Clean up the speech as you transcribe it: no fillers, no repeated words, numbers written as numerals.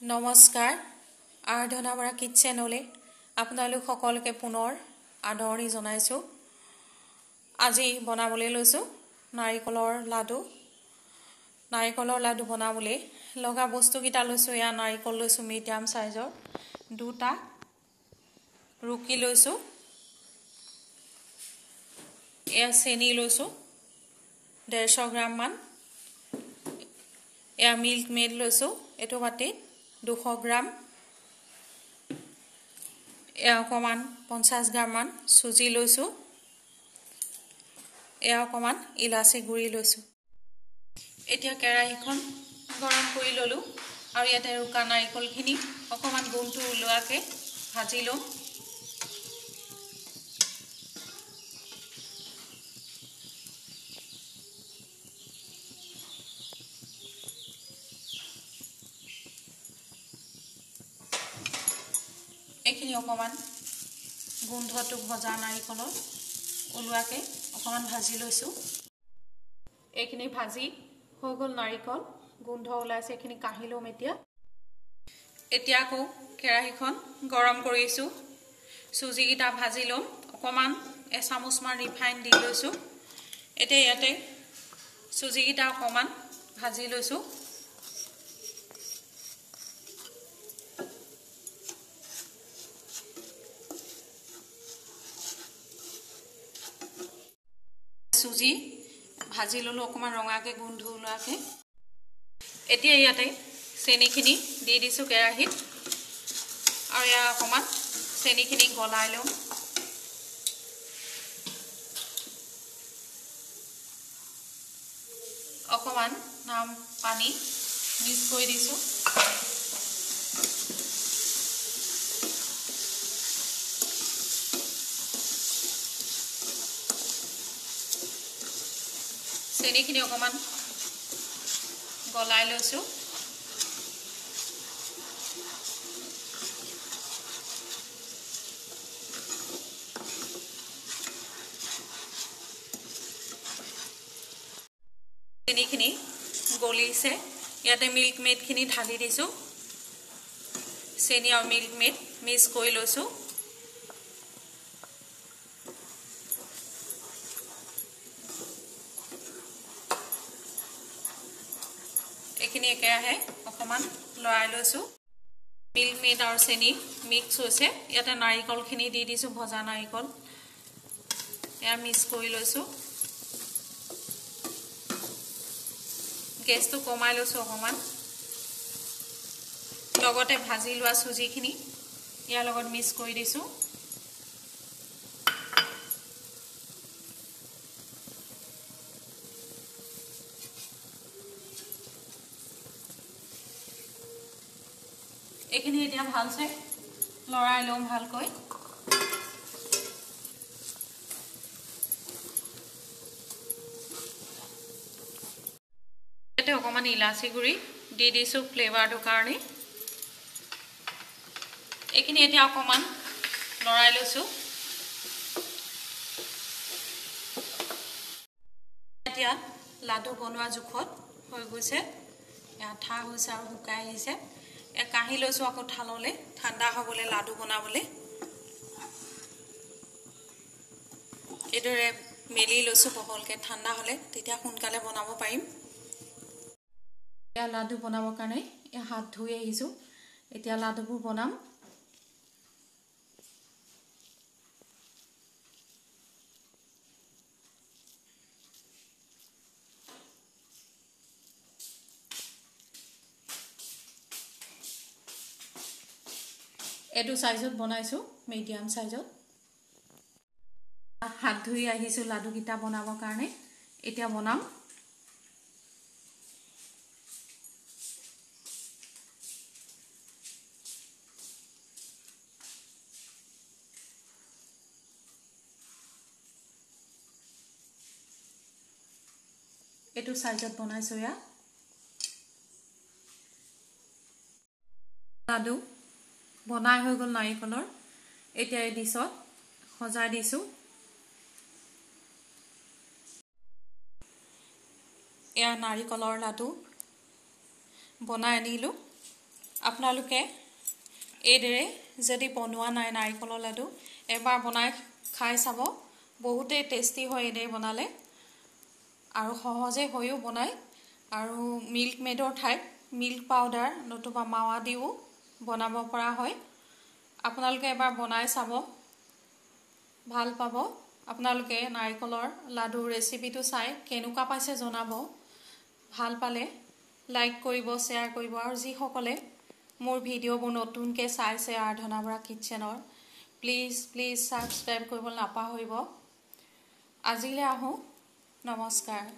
নমস্কাৰ আৰাধনা বৰা কিটচেনলৈ আপোনালোক সকলোকে পুনৰ আদৰণি জনাইছোঁ। আজি বনাবলৈ লৈছোঁ নাৰিকলৰ লাডু বনাবলৈ লগা বস্তুকেইটা লৈছোঁ। এয়া নাৰিকল লৈছোঁ মিডিয়াম সাইজৰ দুটা, ৰুকি লৈছোঁ, এয়া চেনি লৈছোঁ 150 গ্ৰাম মান, এয়া মিল্ক মেড লৈছোঁ এইটো বাটিত 200 গ্ৰাম, এয়া অকমান 50 গ্ৰাম মান সুজি লৈছোঁ, এয়া অকমান ইলাচি গুড়ি লৈছোঁ। এতিয়া কেৰাহীখন গৰম কৰি ললোঁ আৰু ইয়াতে ৰুকা নাৰিকলখিনি অকমান গোন্ধটো ওলোৱাকৈ ভাজি লওঁ। এইখিনি অকমান গোন্ধটো ভজা নাৰিকলৰ ওলোৱাকৈ অকমান ভাজি লৈছোঁ। এইখিনি ভাজি হৈ গ'ল, নাৰিকল গোন্ধ ওলাইছে, এইখিনি কাঢ়ি ল'ম। এতিয়া আকৌ কেৰাহীখন গৰম কৰিছোঁ, চুজিকেইটা ভাজি ল'ম। অকমান এচামুচমান ৰিফাইন দি লৈছোঁ। এতিয়া ইয়াতে চুজিকেইটা অকমান ভাজি লৈছোঁ। চুজি ভাজি ল'লোঁ অকমান ৰঙাকৈ গোন্ধ ওলোৱাকৈ। এতিয়া ইয়াতে চেনিখিনি দি দিছোঁ কেৰাহীত আৰু এয়া অকমান চেনিখিনি গলাই লওঁ। অকমান পানী মিক্স কৰি দিছোঁ। চেনিখিনি অকমান গলাই লৈছোঁ। চেনিখিনি গলিছে, ইয়াতে মিল্ক মেডখিনি ঢালি দিছোঁ। চেনি আৰু মিল্ক মেড মিক্স কৰি লৈছোঁ। এইখিনি একেৰাহে অকমান লৰাই লৈছোঁ। মিল্ক মেড আৰু চেনি মিক্স হৈছে। ইয়াতে নাৰিকলখিনি দি দিছোঁ, ভজা নাৰিকল এয়া মিক্স কৰি লৈছোঁ। গেছটো কমাই লৈছোঁ অকমান। লগতে ভাজি লোৱা চুজিখিনি ইয়াৰ লগত মিক্স কৰি দিছোঁ। এইখিনি এতিয়া ভালছে লৰাই লওঁ ভালকৈ। ইয়াতে অকমান ইলাচি গুড়ি দি দিছোঁ ফ্লেভাৰটোৰ কাৰণে। এইখিনি এতিয়া অকমান লৰাই লৈছোঁ। এতিয়া লাডু বনোৱা জোখত হৈ গৈছে, আঠা হৈছে আৰু শুকাই আহিছে। কাঢ়ি লৈছোঁ আকৌ থাললৈ, ঠাণ্ডা হ'বলৈ লাডু বনাবলৈ। এইদৰে মেলি লৈছোঁ বহলকৈ, ঠাণ্ডা হ'লে তেতিয়া সোনকালে বনাব পাৰিম। এতিয়া লাডু বনাবৰ কাৰণে হাত ধুই আহিছোঁ। এতিয়া লাডুবোৰ বনাম। এইটো সাইজত বনাইছোঁ, মিডিয়াম সাইজত। হাত ধুই আহিছোঁ লাডুকেইটা বনাবৰ কাৰণে। এতিয়া বনাম। এইটো সাইজত বনাইছোঁ। এয়া লাডু বনাই হৈ গ'ল নাৰিকলৰ। এতিয়া এই ডিছত সজাই দিছোঁ। এয়া নাৰিকলৰ লাডু বনাই আনিলোঁ। আপোনালোকে এইদৰে যদি বনোৱা নাই নাৰিকলৰ লাডু এবাৰ বনাই খাই চাব বহুতেই টেষ্টি হয় এইদৰে বনালে আৰু সহজে হয়ও বনাই আৰু মিল্ক মেডৰ ঠাইত মিল্ক পাউডাৰ নতুবা মাৱা দিও বনাব পৰা হয় আপোনালোকে এবাৰ বনাই চাব ভাল পাব আপোনালোকে নাৰিকলৰ লাডু ৰেচিপিটো চাই কেনেকুৱা পাইছে জনাব ভাল পালে লাইক কৰিব শ্বেয়াৰ কৰিব আৰু যিসকলে মোৰ ভিডিঅ'বোৰ নতুনকৈ চাইছে আৰাধনা বৰা কিটচেনৰ প্লিজ সাবস্ক্ৰাইব কৰিবলৈ নাপাহৰিব আজিলৈ আহোঁ নমস্কাৰ